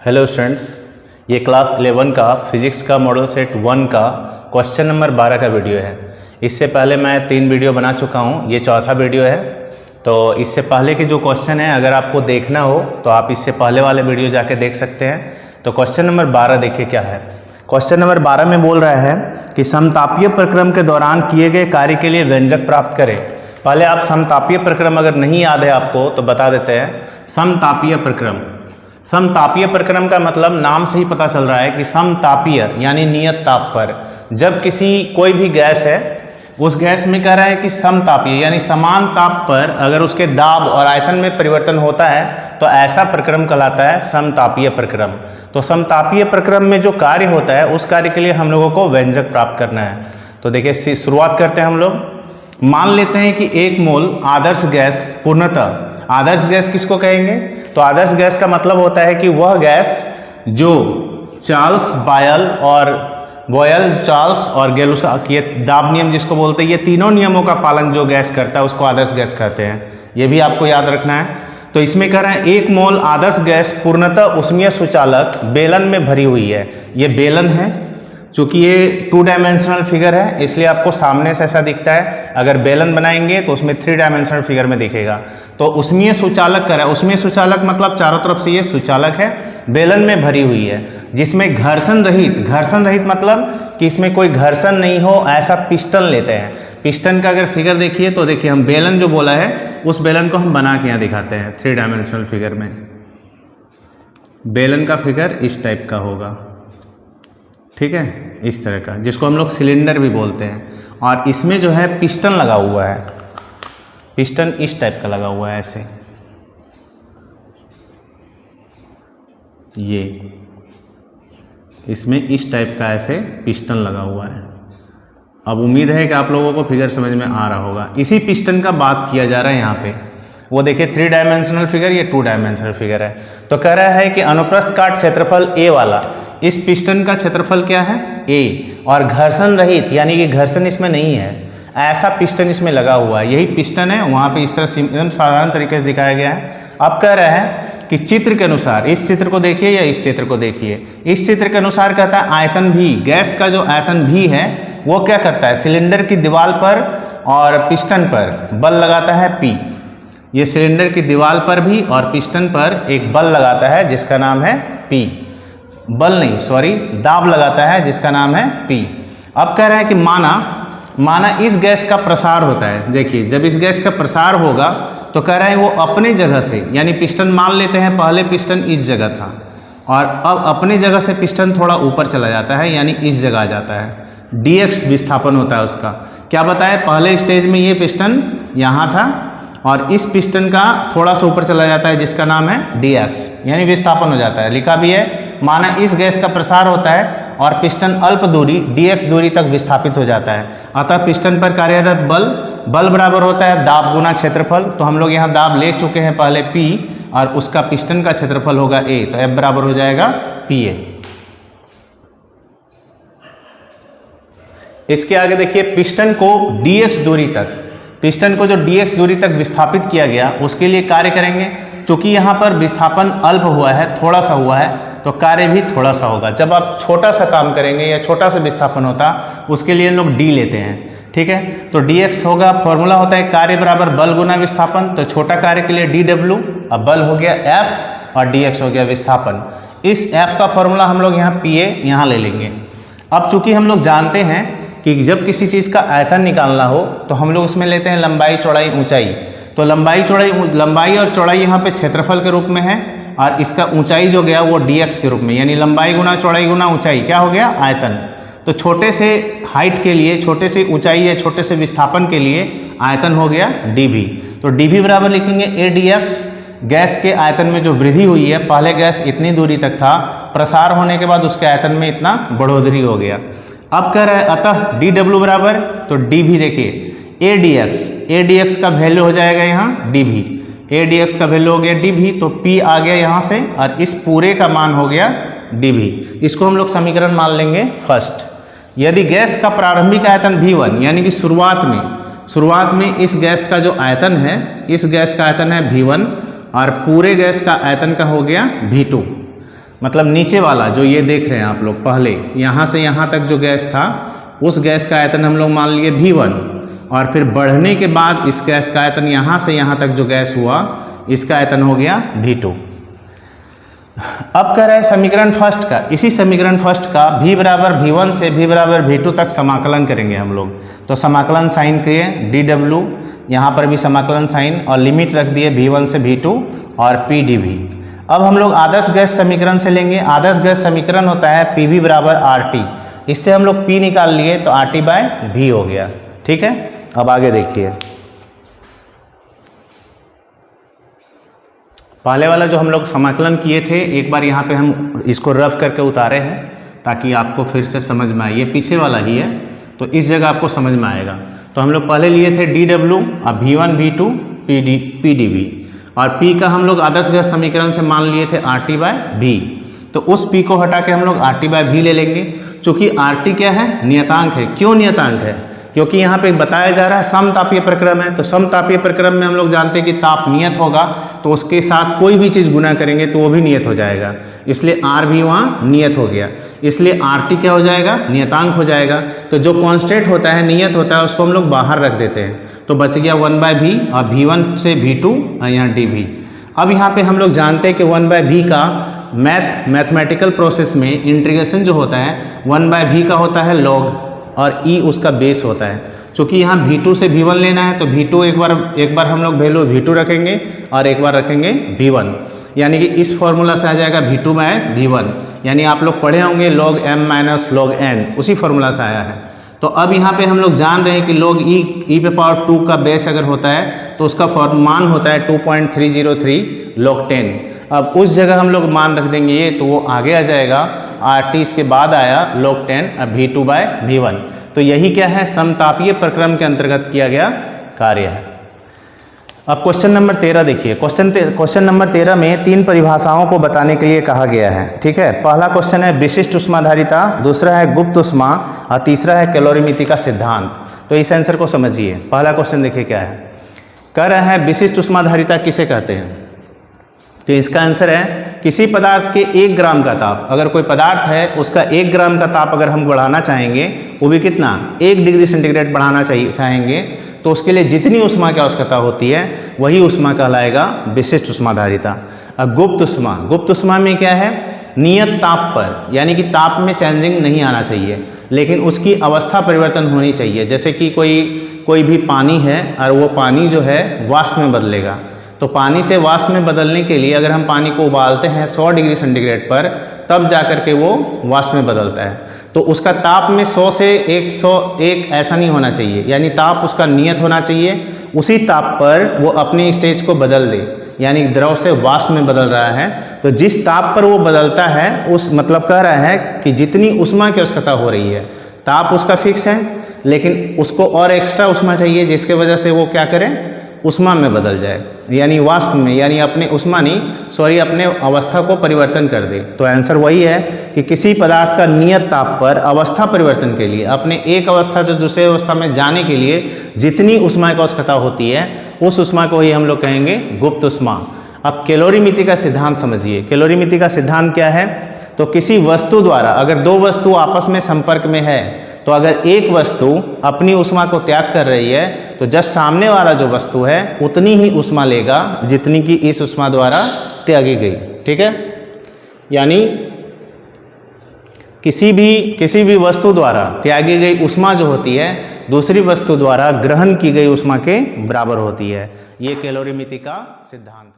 Hello students, ये class 11 का physics का मॉडल सेट 1 का क्वेश्चन नंबर 12 का वीडियो है। इससे पहले मैं 3 वीडियो बना चुका हूँ, ये चौथा वीडियो है। तो इससे पहले के जो क्वेश्चन है अगर आपको देखना हो तो आप इससे पहले वाले वीडियो जाके देख सकते हैं। तो क्वेश्चन नंबर 12 देखिए क्या है। क्वेश्चन नंबर 12 में बोल रहा है कि समतापीय प्रक्रम के दौरान किए गए कार्य के लिए व्यंजक प्राप्त करें। पहले आप समतापीय प्रक्रम अगर नहीं याद है आपको तो बता देते हैं। समतापीय प्रक्रम, समतापीय प्रक्रम का मतलब नाम से ही पता चल रहा है कि समतापीय यानी नियत ताप पर जब कोई भी गैस है उस गैस में कह रहा है कि समतापीय यानी समान ताप पर अगर उसके दाब और आयतन में परिवर्तन होता है तो ऐसा प्रक्रम कहलाता है समतापीय प्रक्रम। तो समतापीय प्रक्रम में जो कार्य होता है उस कार्य के लिए हम लोगों को व्यंजक प्राप्त करना है। तो देखिए शुरुआत करते हैं हम लोग। मान लेते हैं कि 1 मोल आदर्श गैस पूर्णतः, आदर्श गैस किसको कहेंगे? तो आदर्श गैस का मतलब होता है कि वह गैस जो चार्ल्स बॉयल चार्ल्स और गेलुसा ये दाब नियम जिसको बोलते हैं, ये तीनों नियमों का पालन जो गैस करता है उसको आदर्श गैस कहते हैं। ये भी आपको याद रखना है। तो इसमें कह रहे हैं 1 मोल आदर्श गैस पूर्णतः ऊष्मीय सुचालक बेलन में भरी हुई है। ये बेलन है, चूँकि ये 2 डायमेंशनल फिगर है इसलिए आपको सामने से ऐसा दिखता है। अगर बेलन बनाएंगे तो उसमें 3 डायमेंशनल फिगर में दिखेगा। तो उसमें सुचालक कर रहा है, उसमें सुचालक मतलब चारों तरफ से ये सुचालक है, बेलन में भरी हुई है जिसमें घर्षण रहित मतलब कि इसमें कोई घर्षण नहीं हो ऐसा पिस्टन लेते हैं। पिस्टन का अगर फिगर देखिए तो देखिए हम बेलन जो बोला है उस बेलन को हम बना के यहाँ दिखाते हैं 3 डायमेंशनल फिगर में। बेलन का फिगर इस टाइप का होगा, ठीक है, इस तरह का, जिसको हम लोग सिलेंडर भी बोलते हैं। और इसमें जो है पिस्टन लगा हुआ है, पिस्टन इस टाइप का लगा हुआ है ऐसे, ये इसमें इस टाइप का ऐसे पिस्टन लगा हुआ है। अब उम्मीद है कि आप लोगों को फिगर समझ में आ रहा होगा। इसी पिस्टन का बात किया जा रहा है यहाँ पे। वो देखिए 3 डायमेंशनल फिगर, ये 2 डायमेंशनल फिगर है। तो कह रहा है कि अनुप्रस्थ काट क्षेत्रफल ए वाला, इस पिस्टन का क्षेत्रफल क्या है? ए, और घर्षण रहित यानी कि घर्षण इसमें नहीं है ऐसा पिस्टन इसमें लगा हुआ है। यही पिस्टन है, वहाँ पे इस तरह से एकदम साधारण तरीके से दिखाया गया है। अब कह रहा है कि चित्र के अनुसार, इस चित्र को देखिए या इस चित्र को देखिए, इस चित्र के अनुसार कहता है आयतन भी, गैस का जो आयतन भी है वो क्या करता है? सिलेंडर की दीवार पर और पिस्टन पर बल लगाता है P। ये सिलेंडर की दीवार पर भी और पिस्टन पर एक बल लगाता है जिसका नाम है P। बल नहीं, सॉरी, दाब लगाता है जिसका नाम है P। अब कह रहा है कि माना इस गैस का प्रसार होता है। देखिए जब इस गैस का प्रसार होगा तो कह रहा है वो अपने जगह से, यानी पिस्टन मान लेते हैं पहले पिस्टन इस जगह था और अब अपने जगह से पिस्टन थोड़ा ऊपर चला जाता है यानी इस जगह आ जाता है। dx विस्थापन होता है उसका। क्या बताया? पहले स्टेज में ये पिस्टन यहाँ था और इस पिस्टन का थोड़ा सा ऊपर चला जाता है जिसका नाम है dx, यानी विस्थापन हो जाता है। लिखा भी है, माना इस गैस का प्रसार होता है और पिस्टन अल्प दूरी dx दूरी तक विस्थापित हो जाता है। अतः पिस्टन पर कार्यरत बल बराबर होता है दाब गुना क्षेत्रफल। तो हम लोग यहाँ दाब ले चुके हैं पहले P और उसका पिस्टन का क्षेत्रफल होगा A, तो F बराबर हो जाएगा PA। इसके आगे देखिए पिस्टन को dx दूरी तक, पिस्टन को जो dx दूरी तक विस्थापित किया गया उसके लिए कार्य करेंगे। क्योंकि यहाँ पर विस्थापन अल्प हुआ है, थोड़ा सा हुआ है, तो कार्य भी थोड़ा सा होगा। जब आप छोटा सा काम करेंगे या छोटा सा विस्थापन होता उसके लिए लोग d लेते हैं, ठीक है। तो dx होगा, फॉर्मूला होता है कार्य बराबर बल गुना विस्थापन। तो छोटा कार्य के लिए dw, अब बल हो गया F और dx हो गया विस्थापन। इस F का फॉर्मूला हम लोग यहाँ PA यहाँ ले लेंगे। अब चूंकि हम लोग जानते हैं कि जब किसी चीज़ का आयतन निकालना हो तो हम लोग उसमें लेते हैं लंबाई चौड़ाई ऊंचाई। तो लंबाई और चौड़ाई यहाँ पे क्षेत्रफल के रूप में है और इसका ऊंचाई जो गया वो dx के रूप में, यानी लंबाई गुना चौड़ाई गुना ऊंचाई क्या हो गया? आयतन। तो छोटे से हाइट के लिए, छोटे से ऊंचाई या छोटे से विस्थापन के लिए आयतन हो गया dv। तो dv बराबर लिखेंगे a dx। गैस के आयतन में जो वृद्धि हुई है, पहले गैस इतनी दूरी तक था, प्रसार होने के बाद उसके आयतन में इतना बढ़ोतरी हो गया। अब कह रहा है अतः dw बराबर, तो dv देखिए a dx का वैल्यू हो जाएगा यहाँ dv, a dx का वैल्यू हो गया dv। तो p आ गया यहाँ से और इस पूरे का मान हो गया dv। इसको हम लोग समीकरण मान लेंगे फर्स्ट। यदि गैस का प्रारंभिक आयतन v1 यानी कि शुरुआत में इस गैस का जो आयतन है, इस गैस का आयतन है v1 और पूरे गैस का आयतन का हो गया v2। मतलब नीचे वाला जो ये देख रहे हैं आप लोग, पहले यहाँ से यहाँ तक जो गैस था उस गैस का आयतन हम लोग मान लिए V1, और फिर बढ़ने के बाद इस गैस का आयतन यहाँ से यहाँ तक जो गैस हुआ इसका आयतन हो गया V2। अब कह रहा है समीकरण फर्स्ट का, इसी समीकरण फर्स्ट का V बराबर V1 से V बराबर V2 तक समाकलन करेंगे हम लोग। तो समाकलन साइन किए dw, यहाँ पर भी समाकलन साइन और लिमिट रख दिए V1 से V2 और P dV। अब हम लोग आदर्श गैस समीकरण से लेंगे। आदर्श गैस समीकरण होता है PV बराबर RT, इससे हम लोग P निकाल लिए तो RT बाय V हो गया। ठीक है, अब आगे देखिए, पहले वाला जो हम लोग समाकलन किए थे एक बार यहाँ पे हम इसको रफ करके उतारे हैं ताकि आपको फिर से समझ में आए। ये पीछे वाला ही है तो इस जगह आपको समझ में आएगा। तो हम लोग पहले लिए थे dw, अब V1 V2 P dV, और P का हम लोग आदर्श गैस समीकरण से मान लिए थे RT बाय V। तो उस P को हटा के हम लोग RT बाय V ले लेंगे। चूँकि RT क्या है, नियतांक है। क्यों नियतांक है? क्योंकि यहाँ पे बताया जा रहा है समतापीय प्रक्रम है। तो समतापीय प्रक्रम में हम लोग जानते हैं कि ताप नियत होगा तो उसके साथ कोई भी चीज़ गुना करेंगे तो वो भी नियत हो जाएगा, इसलिए R भी वहाँ नियत हो गया, इसलिए RT क्या हो जाएगा, नियतांक हो जाएगा। तो जो कांस्टेंट होता है, नियत होता है, उसको हम लोग बाहर रख देते हैं तो बच गया 1/v और V1 से V2 और यहाँ dV। अब यहाँ पे हम लोग जानते हैं कि 1/v का मैथमेटिकल प्रोसेस में इंटीग्रेशन जो होता है 1/v का होता है लॉग और e उसका बेस होता है। चूँकि यहाँ V2 से V1 लेना है तो V2 एक बार हम लोग वैल्यू V2 रखेंगे और एक बार रखेंगे V1, यानी कि इस फॉर्मूला से आ जाएगा V2 बाय V1, यानी आप लोग पढ़े होंगे log m minus log n, उसी फॉर्मूला से आया है। तो अब यहाँ पे हम लोग जान रहे हैं कि log e पे पावर 2 का बेस अगर होता है तो उसका मान होता है 2.303 log 10। अब उस जगह हम लोग मान रख देंगे ये, तो वो आगे आ जाएगा RT, इसके बाद आया log 10 V2 बाय V1। तो यही क्या है, समतापीय प्रक्रम के अंतर्गत किया गया कार्य है। अब क्वेश्चन नंबर 13 देखिए। क्वेश्चन नंबर 13 में 3 परिभाषाओं को बताने के लिए कहा गया है। ठीक है, पहला क्वेश्चन है विशिष्ट ऊष्माधारिता, दूसरा है गुप्त ऊष्मा और तीसरा है कैलोरीमिति का सिद्धांत। तो इस आंसर को समझिए। पहला क्वेश्चन देखिए क्या है, कह रहा है विशिष्ट ऊष्माधारिता किसे कहते हैं। तो इसका आंसर है किसी पदार्थ के 1 ग्राम का ताप, अगर कोई पदार्थ है उसका 1 ग्राम का ताप अगर हम बढ़ाना चाहेंगे, वो भी कितना, 1 डिग्री सेंटीग्रेड बढ़ाना चाहेंगे, तो उसके लिए जितनी ऊष्मा की आवश्यकता होती है वही ऊष्मा कहलाएगा विशिष्ट ऊष्माधारिता। अब गुप्त ऊष्मा में क्या है, नियत ताप पर, यानी कि ताप में चेंजिंग नहीं आना चाहिए लेकिन उसकी अवस्था परिवर्तन होनी चाहिए। जैसे कि कोई भी पानी है और वो पानी जो है वाष्प में बदलेगा, तो पानी से वाष्प में बदलने के लिए अगर हम पानी को उबालते हैं 100 डिग्री सेंटीग्रेड पर, तब जाकर के वो वाष्प में बदलता है। तो उसका ताप में 100 से 101 ऐसा नहीं होना चाहिए, यानी ताप उसका नियत होना चाहिए। उसी ताप पर वो अपनी स्टेज को बदल दे, यानी द्रव से वाष्प में बदल रहा है। तो जिस ताप पर वो बदलता है उस मतलब कह रहा है कि जितनी ऊष्मा की आवश्यकता हो रही है, ताप उसका फिक्स है लेकिन उसको और एक्स्ट्रा ऊष्मा चाहिए जिसके वजह से वो क्या करे, ऊष्मा में बदल जाए, यानी वाष्प में, यानी अपने अवस्था को परिवर्तन कर दे। तो आंसर वही है कि किसी पदार्थ का नियत ताप पर अवस्था परिवर्तन के लिए, अपने एक अवस्था से दूसरे अवस्था में जाने के लिए जितनी ऊष्मा की आवश्यकता होती है उस ऊष्मा को ही हम लोग कहेंगे गुप्त ऊष्मा। अब कैलोरीमिति का सिद्धांत समझिए। कैलोरीमिति का सिद्धांत क्या है, तो किसी वस्तु द्वारा, अगर 2 वस्तु आपस में संपर्क में है, तो अगर एक वस्तु अपनी ऊष्मा को त्याग कर रही है तो जस्ट सामने वाला जो वस्तु है उतनी ही ऊष्मा लेगा जितनी कि इस ऊष्मा द्वारा त्यागी गई। ठीक है, यानी किसी भी वस्तु द्वारा त्यागी गई ऊष्मा जो होती है दूसरी वस्तु द्वारा ग्रहण की गई ऊष्मा के बराबर होती है। ये कैलोरीमिति का सिद्धांत है।